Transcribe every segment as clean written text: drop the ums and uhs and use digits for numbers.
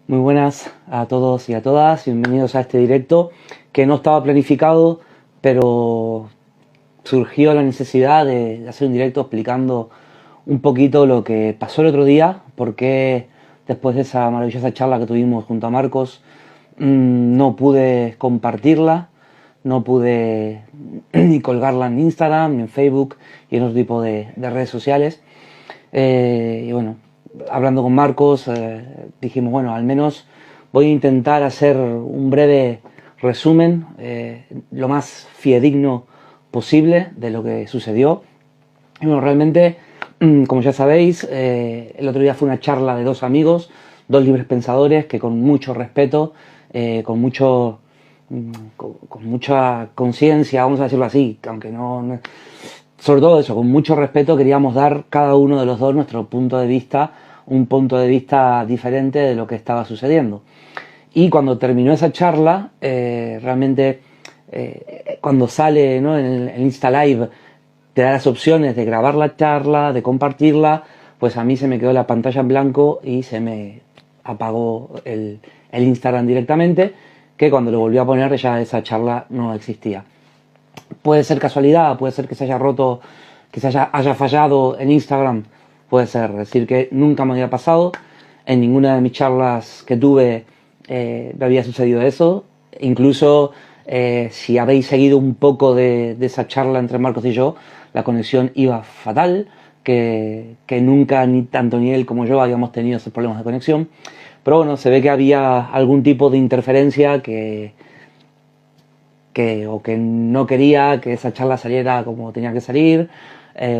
Muy buenas a todos y a todas, bienvenidos a este directo que no estaba planificado, pero surgió la necesidad de hacer un directo explicando un poquito lo que pasó el otro día, porque después de esa maravillosa charla que tuvimos junto a Marcos, no pude compartirla, no pude ni colgarla en Instagram, ni en Facebook y en otro tipo de redes sociales. Y bueno, hablando con Marcos, dijimos, bueno, al menos voy a intentar hacer un breve resumen, lo más fidedigno posible de lo que sucedió. Y bueno, realmente, como ya sabéis, el otro día fue una charla de dos amigos, dos libres pensadores que con mucho respeto, con mucha conciencia, vamos a decirlo así, aunque no, sobre todo eso, con mucho respeto queríamos dar cada uno de los dos nuestro punto de vista, un punto de vista diferente de lo que estaba sucediendo. Y cuando terminó esa charla, realmente cuando sale, ¿no?, en el Insta Live, te da las opciones de grabar la charla, de compartirla, pues a mí se me quedó la pantalla en blanco y se me apagó el Instagram directamente, que cuando lo volví a poner ya esa charla no existía. Puede ser casualidad, puede ser que se haya roto, que se haya fallado en Instagram, puede ser, es decir, que nunca me había pasado, en ninguna de mis charlas que tuve me había sucedido eso, incluso si habéis seguido un poco de esa charla entre Marcos y yo, la conexión iba fatal, que nunca ni tanto ni él como yo habíamos tenido esos problemas de conexión, pero bueno, se ve que había algún tipo de interferencia o que no quería que esa charla saliera como tenía que salir,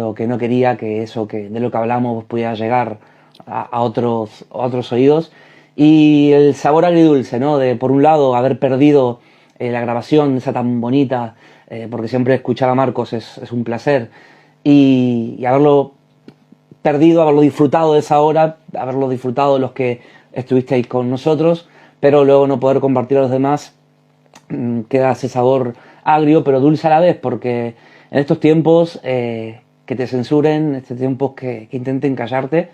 o que no quería que eso que de lo que hablamos pudiera llegar a otros oídos. Y el sabor agridulce, ¿no?, de por un lado haber perdido la grabación esa tan bonita, porque siempre escuchar a Marcos es un placer, y haberlo perdido, haberlo disfrutado de esa hora, haberlo disfrutado de los que estuvisteis con nosotros, pero luego no poder compartir a los demás, queda ese sabor agrio pero dulce a la vez, porque en estos tiempos que te censuren, en estos tiempos que intenten callarte,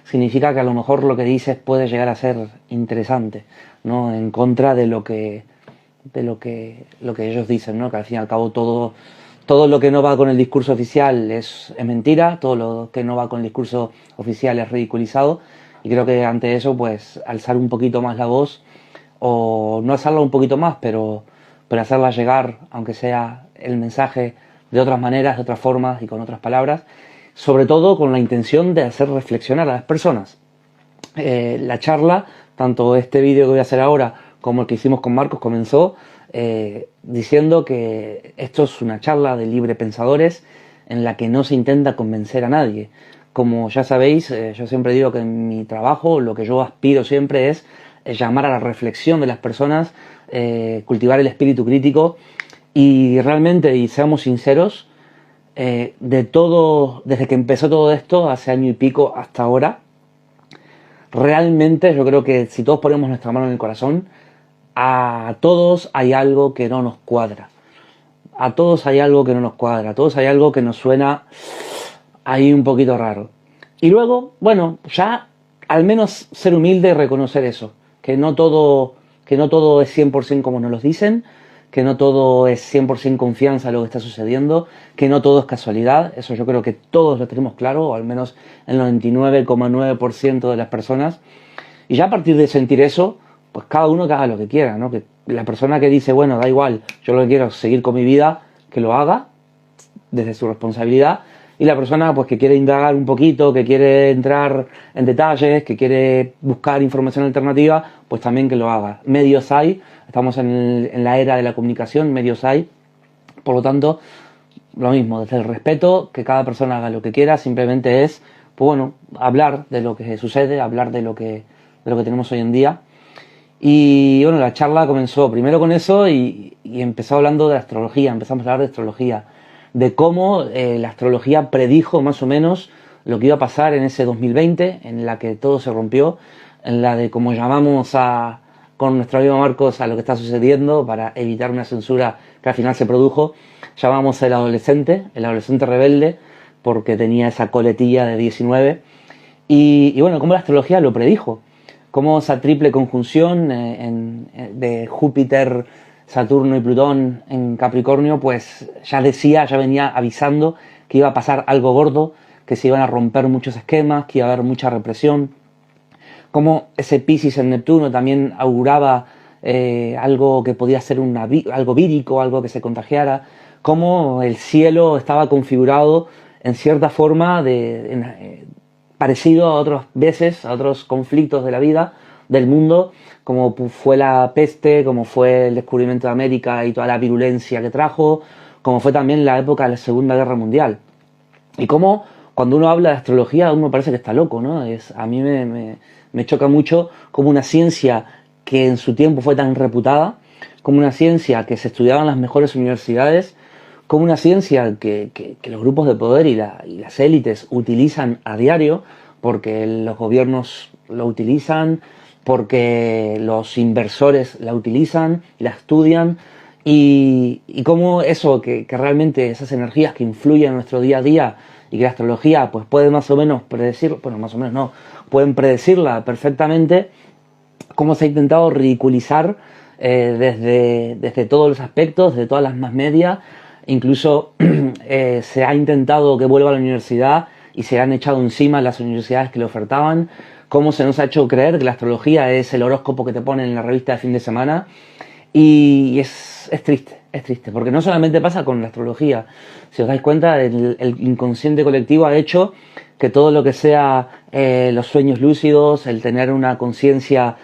significa que a lo mejor lo que dices puede llegar a ser interesante, ¿no?, en contra de lo que ellos dicen, ¿no?, que al fin y al cabo todo lo que no va con el discurso oficial es mentira, todo lo que no va con el discurso oficial es ridiculizado, y creo que ante eso, pues, alzar un poquito más la voz, o no hacerla un poquito más, pero hacerla llegar, aunque sea el mensaje de otras maneras, de otras formas y con otras palabras, sobre todo con la intención de hacer reflexionar a las personas. La charla, tanto este vídeo que voy a hacer ahora como el que hicimos con Marcos, comenzó diciendo que esto es una charla de libre pensadores en la que no se intenta convencer a nadie. Como ya sabéis, yo siempre digo que en mi trabajo lo que yo aspiro siempre es llamar a la reflexión de las personas, cultivar el espíritu crítico, y realmente, y seamos sinceros, de todo, desde que empezó todo esto, hace año y pico hasta ahora, realmente yo creo que si todos ponemos nuestra mano en el corazón, a todos hay algo que no nos cuadra. A todos hay algo que no nos cuadra, a todos hay algo que nos suena ahí un poquito raro. Y luego, bueno, ya al menos ser humilde y reconocer eso, que no todo es 100% como nos lo dicen, que no todo es 100% confianza en lo que está sucediendo, que no todo es casualidad. Eso yo creo que todos lo tenemos claro, o al menos el 99,9% de las personas. Y ya a partir de sentir eso, pues cada uno que haga lo que quiera, ¿no? Que la persona que dice, bueno, da igual, yo lo que quiero es seguir con mi vida, que lo haga desde su responsabilidad. Y la persona, pues, que quiere indagar un poquito, que quiere entrar en detalles, que quiere buscar información alternativa, pues también que lo haga. Medios hay, estamos en la era de la comunicación, medios hay. Por lo tanto, lo mismo, desde el respeto, que cada persona haga lo que quiera, simplemente es, pues bueno, hablar de lo que sucede, hablar de lo que tenemos hoy en día. Y bueno, la charla comenzó primero con eso y empezó hablando de astrología, empezamos a hablar de astrología, de cómo la astrología predijo más o menos lo que iba a pasar en ese 2020, en la que todo se rompió, en la de cómo llamamos con nuestro amigo Marcos a lo que está sucediendo para evitar una censura que al final se produjo. Llamamos el adolescente rebelde, porque tenía esa coletilla de 19. Y bueno, cómo la astrología lo predijo. cómo esa triple conjunción de Júpiter, Saturno y Plutón en Capricornio, pues ya venía avisando que iba a pasar algo gordo, que se iban a romper muchos esquemas, que iba a haber mucha represión. Cómo ese Piscis en Neptuno también auguraba algo que podía ser algo vírico, algo que se contagiara. Cómo el cielo estaba configurado en cierta forma parecido a otras veces, a otros conflictos de la vida, del mundo, como fue la peste, como fue el descubrimiento de América y toda la virulencia que trajo, como fue también la época de la Segunda Guerra Mundial. Y cómo cuando uno habla de astrología uno parece que está loco, ¿no? A mí me choca mucho como una ciencia que en su tiempo fue tan reputada, como una ciencia que se estudiaba en las mejores universidades, como una ciencia que los grupos de poder y las élites utilizan a diario, porque los gobiernos lo utilizan, porque los inversores la utilizan, la estudian, y cómo eso, que realmente esas energías que influyen en nuestro día a día y que la astrología pues puede más o menos predecir, bueno, más o menos no, pueden predecirla perfectamente, cómo se ha intentado ridiculizar desde todos los aspectos, de todas las más medias. Incluso se ha intentado que vuelva a la universidad y se han echado encima las universidades que le ofertaban. Cómo se nos ha hecho creer que la astrología es el horóscopo que te ponen en la revista de fin de semana. Y es triste, porque no solamente pasa con la astrología. Si os dais cuenta, el inconsciente colectivo ha hecho que todo lo que sea los sueños lúcidos, el tener una conciencia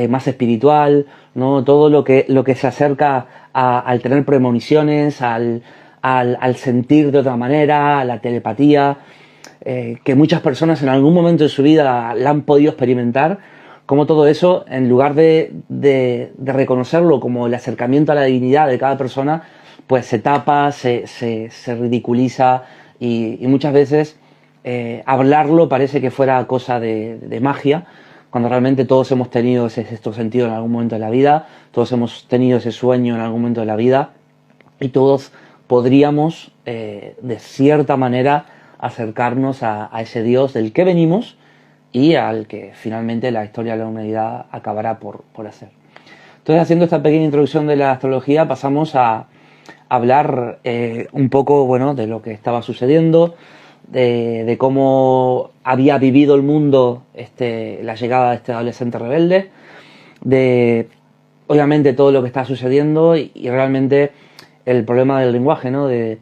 más espiritual, ¿no? Todo lo que se acerca al tener premoniciones, al sentir de otra manera, a la telepatía, que muchas personas en algún momento de su vida la han podido experimentar, como todo eso, en lugar de reconocerlo como el acercamiento a la divinidad de cada persona, pues se tapa, se ridiculiza y muchas veces hablarlo parece que fuera cosa de magia, cuando realmente todos hemos tenido ese sexto sentido en algún momento de la vida, todos hemos tenido ese sueño en algún momento de la vida y todos podríamos, de cierta manera, acercarnos a ese Dios del que venimos y al que finalmente la historia de la humanidad acabará por hacer. Entonces, haciendo esta pequeña introducción de la astrología, pasamos a hablar un poco, bueno, de lo que estaba sucediendo, de cómo había vivido el mundo la llegada de este adolescente rebelde, de obviamente todo lo que está sucediendo y realmente el problema del lenguaje, ¿no? De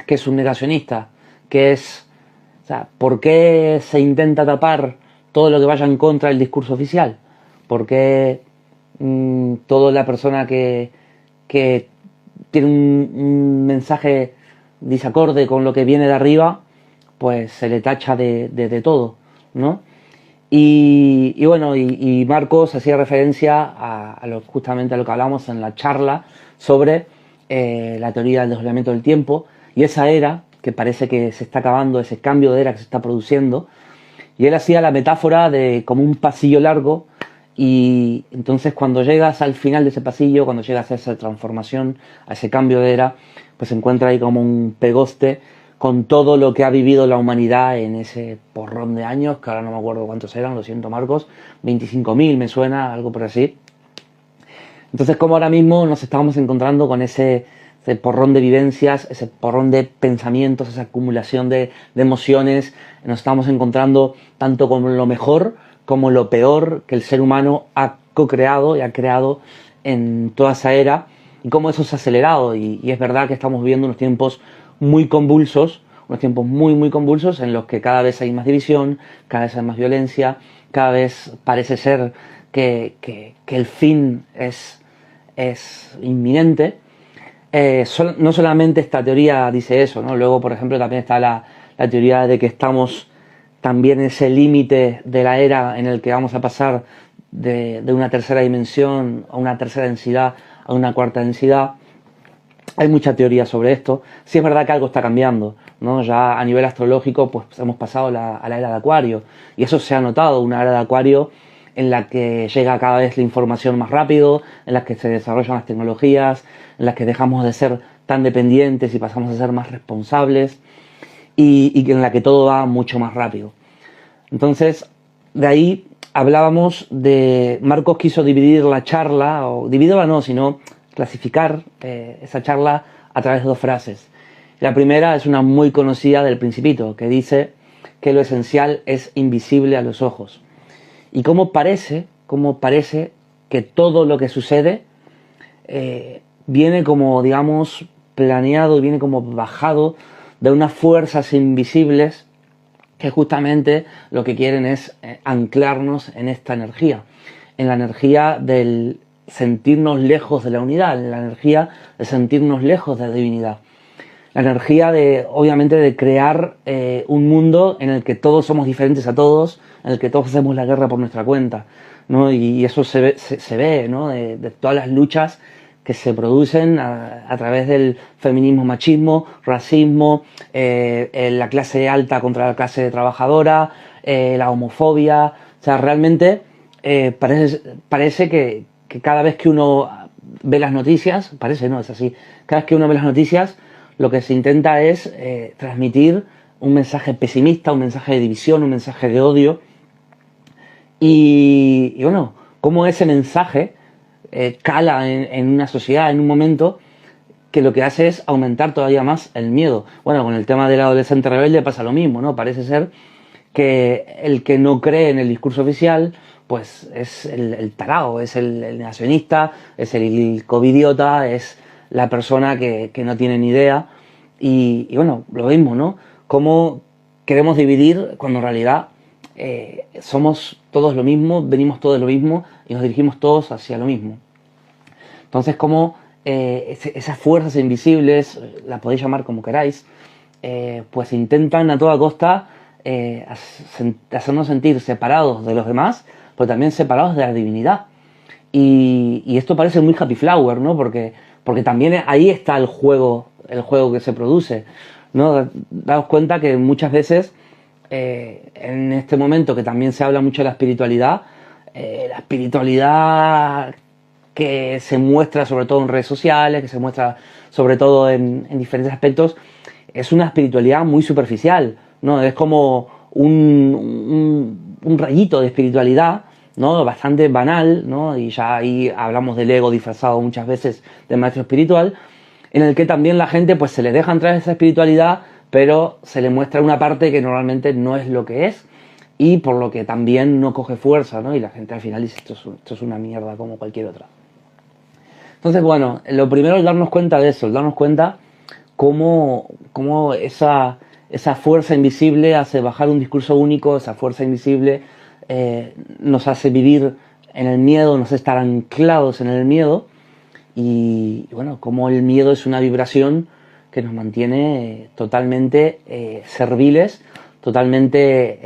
qué es un negacionista, qué es, o sea, por qué se intenta tapar todo lo que vaya en contra del discurso oficial, por qué toda la persona que tiene un mensaje disacorde con lo que viene de arriba, pues se le tacha de todo, ¿no? Y bueno, y Marcos hacía referencia justamente a lo que hablamos en la charla sobre la teoría del desdoblamiento del tiempo y esa era que parece que se está acabando, ese cambio de era que se está produciendo, y él hacía la metáfora de como un pasillo largo, y entonces cuando llegas al final de ese pasillo, cuando llegas a esa transformación, a ese cambio de era, pues se encuentra ahí como un pegoste con todo lo que ha vivido la humanidad en ese porrón de años, que ahora no me acuerdo cuántos eran, lo siento Marcos, 25.000 me suena, algo por así. Entonces, como ahora mismo nos estamos encontrando con ese porrón de vivencias, ese porrón de pensamientos, esa acumulación de emociones, nos estamos encontrando tanto con lo mejor como lo peor que el ser humano ha co-creado y ha creado en toda esa era, y cómo eso se ha acelerado, y es verdad que estamos viviendo unos tiempos muy convulsos, unos tiempos muy convulsos en los que cada vez hay más división, cada vez hay más violencia, cada vez parece ser que el fin es inminente. No solamente esta teoría dice eso, ¿no? Luego, por ejemplo, también está la teoría de que estamos también en ese límite de la era en el que vamos a pasar de una tercera dimensión a una tercera densidad a una cuarta densidad. Hay mucha teoría sobre esto. Sí es verdad que algo está cambiando, ¿no? Ya a nivel astrológico pues hemos pasado a la era de Acuario, y eso se ha notado, una era de Acuario en la que llega cada vez la información más rápido, en la que se desarrollan las tecnologías, en la que dejamos de ser tan dependientes y pasamos a ser más responsables, y en la que todo va mucho más rápido. Entonces, de ahí hablábamos de... Marcos quiso dividir la charla, o dividirla no, sino clasificar esa charla a través de dos frases. La primera es una muy conocida del Principito, que dice que lo esencial es invisible a los ojos. Y cómo parece que todo lo que sucede viene como, digamos, planeado, viene como bajado de unas fuerzas invisibles que justamente lo que quieren es anclarnos en esta energía, en la energía del sentirnos lejos de la unidad, en la energía de sentirnos lejos de la divinidad, la energía de, obviamente, de crear un mundo en el que todos somos diferentes a todos, en el que todos hacemos la guerra por nuestra cuenta, ¿no? Y eso se ve, ¿no? De todas las luchas que se producen a través del feminismo, machismo, racismo, la clase alta contra la clase trabajadora, la homofobia. O sea, realmente parece que cada vez que uno ve las noticias, parece, no, es así, cada vez que uno ve las noticias, lo que se intenta es transmitir un mensaje pesimista, un mensaje de división, un mensaje de odio. Y bueno, cómo ese mensaje cala en una sociedad en un momento que lo que hace es aumentar todavía más el miedo. Bueno, con el tema del adolescente rebelde pasa lo mismo, ¿no? Parece ser que el que no cree en el discurso oficial, pues es el tarao, es el negacionista, es el covidiota, es la persona que no tiene ni idea. Y bueno, lo mismo, ¿no? Cómo queremos dividir cuando en realidad somos todos lo mismo, venimos todos lo mismo y nos dirigimos todos hacia lo mismo. Entonces, como esas fuerzas invisibles, las podéis llamar como queráis, pues intentan a toda costa hacernos sentir separados de los demás, pero también separados de la divinidad. Y esto parece muy Happy Flower, ¿no? Porque también ahí está el juego que se produce, ¿no? Daos cuenta que muchas veces en este momento que también se habla mucho de la espiritualidad que se muestra sobre todo en redes sociales, que se muestra sobre todo en diferentes aspectos, es una espiritualidad muy superficial, ¿no? Es como un rayito de espiritualidad, ¿no? Bastante banal, ¿no? Y ya ahí hablamos del ego disfrazado muchas veces de maestro espiritual, en el que también la gente pues se le deja entrar esa espiritualidad, pero se le muestra una parte que normalmente no es lo que es, y por lo que también no coge fuerza, ¿no? Y la gente al final dice, esto es una mierda como cualquier otra. Entonces, bueno, lo primero es darnos cuenta de eso, el darnos cuenta cómo esa fuerza invisible hace bajar un discurso único, esa fuerza invisible nos hace vivir en el miedo, nos hace estar anclados en el miedo, y bueno, cómo el miedo es una vibración que nos mantiene totalmente serviles, totalmente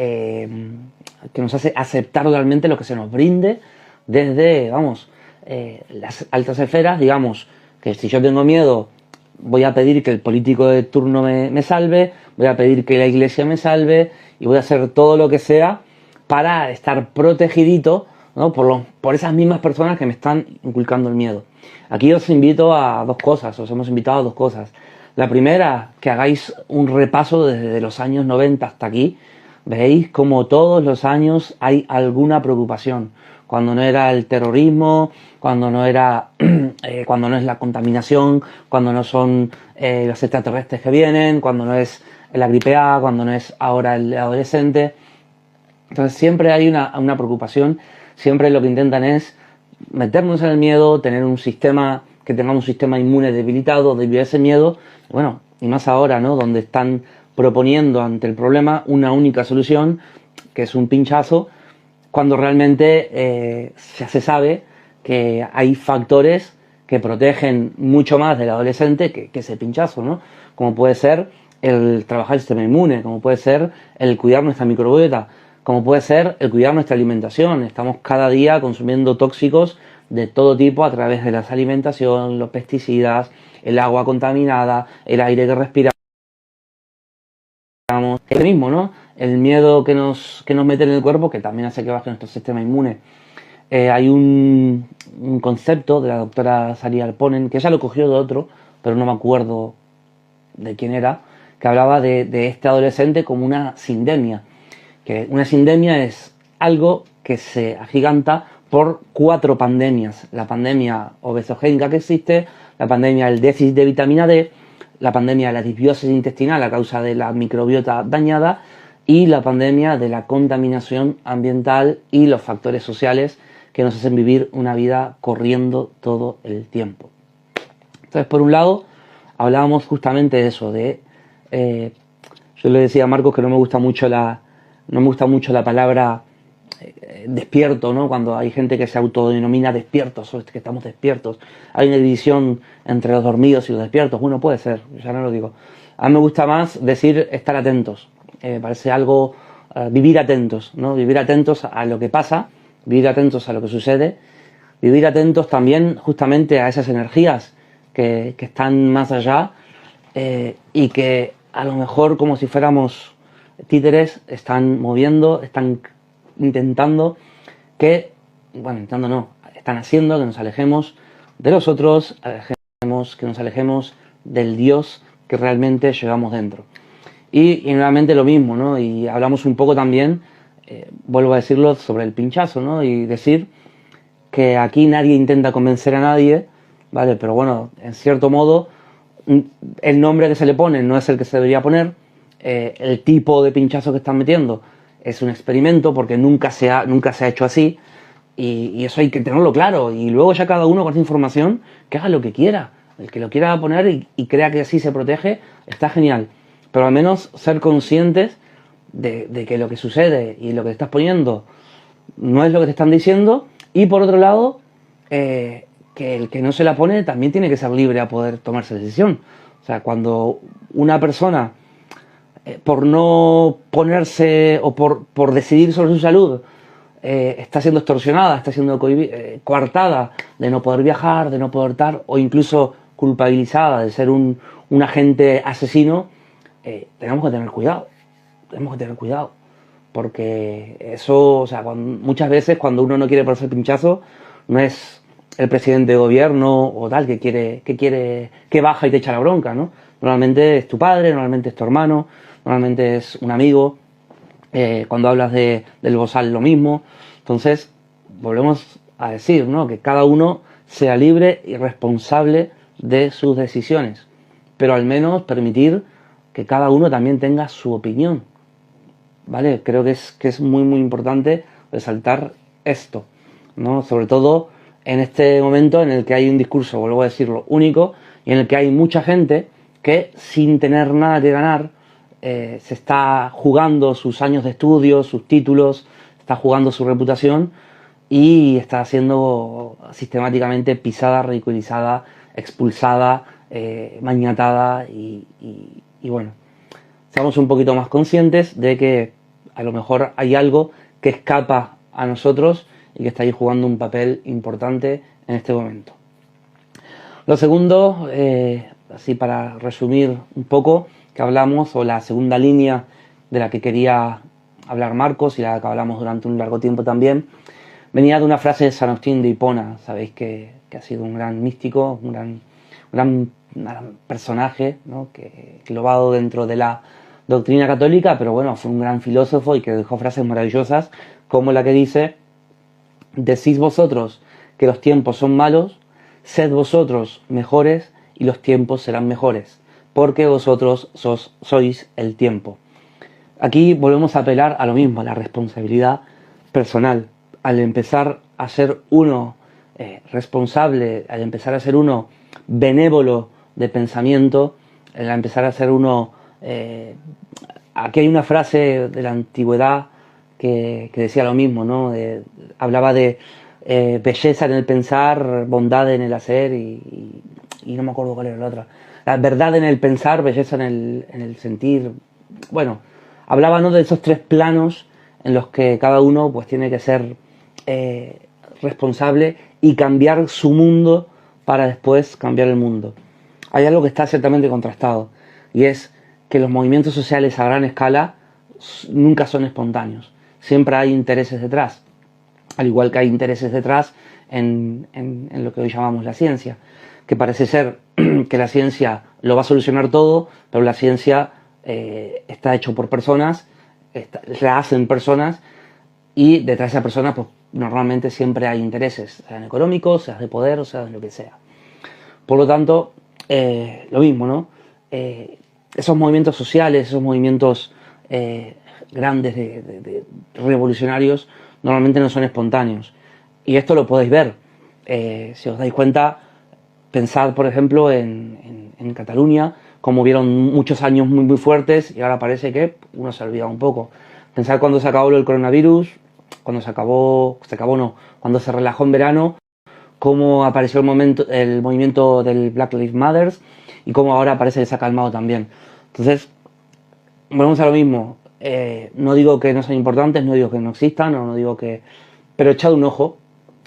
que nos hace aceptar totalmente lo que se nos brinde desde, vamos, las altas esferas. Digamos que si yo tengo miedo, voy a pedir que el político de turno me salve, voy a pedir que la iglesia me salve, y voy a hacer todo lo que sea para estar protegidito, ¿no? por esas mismas personas que me están inculcando el miedo. Aquí os invito a dos cosas, os hemos invitado a dos cosas. La primera, que hagáis un repaso desde los años 90 hasta aquí. Veis como todos los años hay alguna preocupación. Cuando no era el terrorismo, cuando no era cuando no es la contaminación, cuando no son los extraterrestres que vienen, cuando no es la gripe A, cuando no es ahora el adolescente. Entonces siempre hay una preocupación, siempre lo que intentan es meternos en el miedo, tener un sistema, que tengamos un sistema inmune debilitado debido a ese miedo. Bueno, y más ahora, ¿no? Donde están proponiendo ante el problema una única solución, que es un pinchazo, cuando realmente ya se sabe que hay factores que protegen mucho más del adolescente que ese pinchazo, ¿no? Como puede ser el trabajar el sistema inmune, como puede ser el cuidar nuestra microbiota, como puede ser el cuidar nuestra alimentación. Estamos cada día consumiendo tóxicos de todo tipo a través de la alimentación, los pesticidas, el agua contaminada, el aire que respiramos. El mismo, ¿no? El miedo que nos mete en el cuerpo, que también hace que baje nuestro sistema inmune. Hay un concepto de la doctora Sari Arponen, que ella lo cogió de otro, pero no me acuerdo de quién era, que hablaba de este adolescente como una sindemia. Que una sindemia es algo que se agiganta por 4 pandemias. La pandemia obesogénica que existe, la pandemia del déficit de vitamina D, la pandemia de la disbiosis intestinal a causa de la microbiota dañada y la pandemia de la contaminación ambiental y los factores sociales que nos hacen vivir una vida corriendo todo el tiempo. Entonces, por un lado, hablábamos justamente de eso, yo le decía a Marcos que no me gusta mucho la palabra despierto, ¿no? Cuando hay gente que se autodenomina despiertos, o que estamos despiertos. Hay una división entre los dormidos y los despiertos. Bueno, puede ser, ya no lo digo. A mí me gusta más decir estar atentos. Parece algo, vivir atentos, ¿no? Vivir atentos a lo que pasa, vivir atentos a lo que sucede, vivir atentos también justamente a esas energías que están más allá y que a lo mejor, como si fuéramos títeres, están moviendo, están intentando están haciendo que nos alejemos de los otros, que nos alejemos del Dios que realmente llevamos dentro. Y nuevamente lo mismo, ¿no? Y hablamos un poco también, vuelvo a decirlo, sobre el pinchazo, ¿no? Y decir que aquí nadie intenta convencer a nadie, ¿vale? Pero bueno, en cierto modo, el nombre que se le pone no es el que se debería poner, el tipo de pinchazo que están metiendo es un experimento porque nunca se ha hecho así y eso hay que tenerlo claro. Y luego ya cada uno con esa información que haga lo que quiera. El que lo quiera poner y crea que así se protege, está genial. Pero al menos ser conscientes de que lo que sucede y lo que estás poniendo no es lo que te están diciendo. Y por otro lado, que el que no se la pone también tiene que ser libre a poder tomar esa decisión. O sea, cuando una persona, por no ponerse o por decidir sobre su salud, está siendo extorsionada, está siendo coartada de no poder viajar, de no poder estar, o incluso culpabilizada de ser un agente asesino, tenemos que tener cuidado. Tenemos que tener cuidado. Porque eso, o sea, muchas veces cuando uno no quiere ponerse el pinchazo, no es el presidente de gobierno o tal que baja y te echa la bronca, ¿no? Normalmente es tu padre, normalmente es tu hermano, normalmente es un amigo. Cuando hablas del bozal, lo mismo. Entonces, volvemos a decir, ¿no? Que cada uno sea libre y responsable de sus decisiones, pero al menos permitir que cada uno también tenga su opinión, ¿vale? Creo que es muy, muy importante resaltar esto, ¿no? Sobre todo en este momento en el que hay un discurso, vuelvo a decirlo, único, y en el que hay mucha gente que sin tener nada que ganar se está jugando sus años de estudio, sus títulos, está jugando su reputación y está siendo sistemáticamente pisada, ridiculizada, expulsada, maniatada y bueno, seamos un poquito más conscientes de que a lo mejor hay algo que escapa a nosotros y que está ahí jugando un papel importante en este momento. Lo segundo, así para resumir un poco, que hablamos, o la segunda línea de la que quería hablar Marcos y la que hablamos durante un largo tiempo también, venía de una frase de San Agustín de Hipona. Sabéis que ha sido un gran místico, un gran personaje, ¿no? Que globado dentro de la doctrina católica, pero bueno, fue un gran filósofo y que dejó frases maravillosas como la que dice: decís vosotros que los tiempos son malos, sed vosotros mejores y los tiempos serán mejores, porque vosotros sois el tiempo. Aquí volvemos a apelar a lo mismo, a la responsabilidad personal. Al empezar a ser uno responsable, al empezar a ser uno benévolo de pensamiento, al empezar a ser uno... aquí hay una frase de la antigüedad que decía lo mismo, ¿no? Hablaba de belleza en el pensar, bondad en el hacer y no me acuerdo cuál era la otra. La verdad en el pensar, belleza en el sentir. Bueno, hablaba, ¿no?, de esos 3 planos en los que cada uno pues tiene que ser responsable y cambiar su mundo para después cambiar el mundo. Hay algo que está ciertamente contrastado y es que los movimientos sociales a gran escala nunca son espontáneos. Siempre hay intereses detrás, al igual que hay intereses detrás en lo que hoy llamamos la ciencia, que parece ser que la ciencia lo va a solucionar todo, pero la ciencia está hecho por personas, la hacen personas, y detrás de esa persona pues normalmente siempre hay intereses, sean económicos, sean de poder, o sea de lo que sea. Por lo tanto, lo mismo, ¿no? Esos movimientos sociales, esos movimientos grandes de revolucionarios, normalmente no son espontáneos. Y esto lo podéis ver. Si os dais cuenta, pensad, por ejemplo, en Cataluña, como hubieron muchos años muy fuertes y ahora parece que uno se ha olvidado un poco. Pensad cuando se acabó el coronavirus, cuando cuando se relajó en verano, cómo apareció el movimiento del Black Lives Matter y cómo ahora parece que se ha calmado también. Entonces, volvemos a lo mismo. No digo que no sean importantes, no digo que no existan, no digo que... pero echad un ojo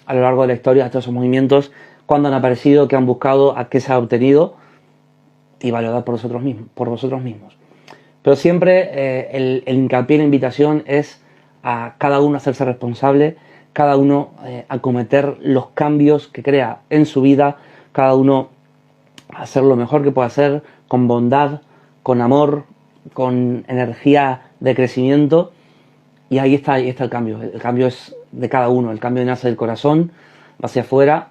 a lo largo de la historia a todos esos movimientos, cuándo han aparecido, qué han buscado, a qué se ha obtenido y valorad por vosotros mismos. Pero siempre el hincapié en la invitación es a cada uno hacerse responsable, cada uno acometer los cambios que crea en su vida, cada uno hacer lo mejor que pueda hacer, con bondad, con amor, con energía de crecimiento, y ahí está el cambio. El cambio es de cada uno, el cambio nace del corazón, va hacia afuera,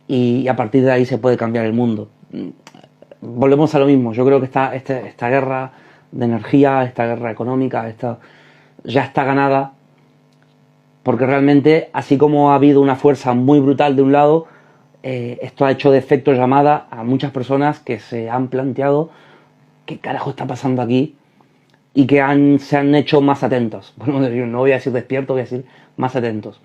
y a partir de ahí se puede cambiar el mundo. Volvemos a lo mismo. Yo creo que esta guerra de energía, esta guerra económica, ya está ganada, porque realmente, así como ha habido una fuerza muy brutal de un lado, esto ha hecho de efecto llamada a muchas personas que se han planteado qué carajo está pasando aquí y que se han hecho más atentos. Bueno, no voy a decir despiertos, voy a decir más atentos.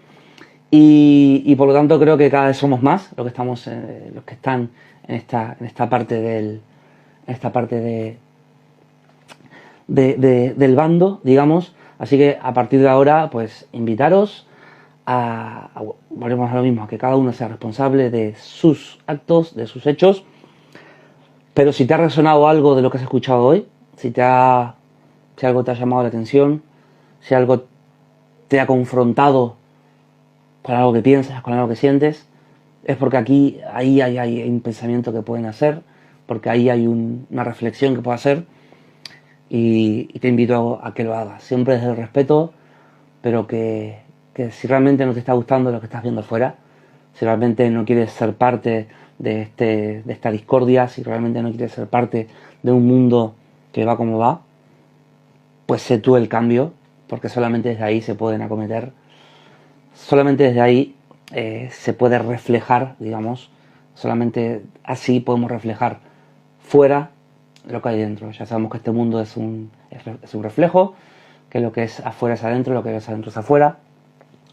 Y por lo tanto creo que cada vez somos más los que están en esta parte del bando, digamos. Así que a partir de ahora, pues invitaros volvemos a lo mismo, a que cada uno sea responsable de sus actos, de sus hechos. Pero si te ha resonado algo de lo que has escuchado hoy, si algo te ha llamado la atención, si algo te ha confrontado con algo que piensas, con algo que sientes, es porque ahí hay un pensamiento que pueden hacer, porque ahí hay una reflexión que puedo hacer, y te invito a que lo hagas, siempre desde el respeto, pero que si realmente no te está gustando lo que estás viendo afuera, si realmente no quieres ser parte de esta discordia, si realmente no quieres ser parte de un mundo que va como va, pues sé tú el cambio, porque solamente desde ahí se pueden acometer, solamente desde ahí se puede reflejar, digamos, solamente así podemos reflejar fuera lo que hay dentro. Ya sabemos que este mundo es un reflejo, que lo que es afuera es adentro, lo que es adentro es afuera.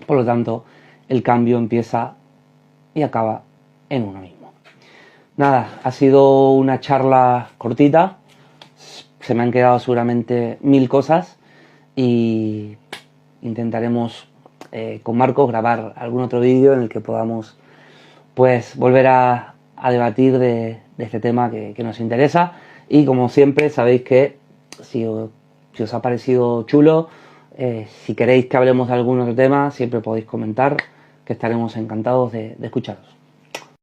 Por lo tanto, el cambio empieza y acaba en uno mismo. Nada, ha sido una charla cortita, se me han quedado seguramente 1000 cosas y intentaremos con Marcos grabar algún otro vídeo en el que podamos pues volver a debatir de este tema que nos interesa. Y como siempre sabéis que si os ha parecido chulo, si queréis que hablemos de algún otro tema, siempre podéis comentar, que estaremos encantados de escucharos.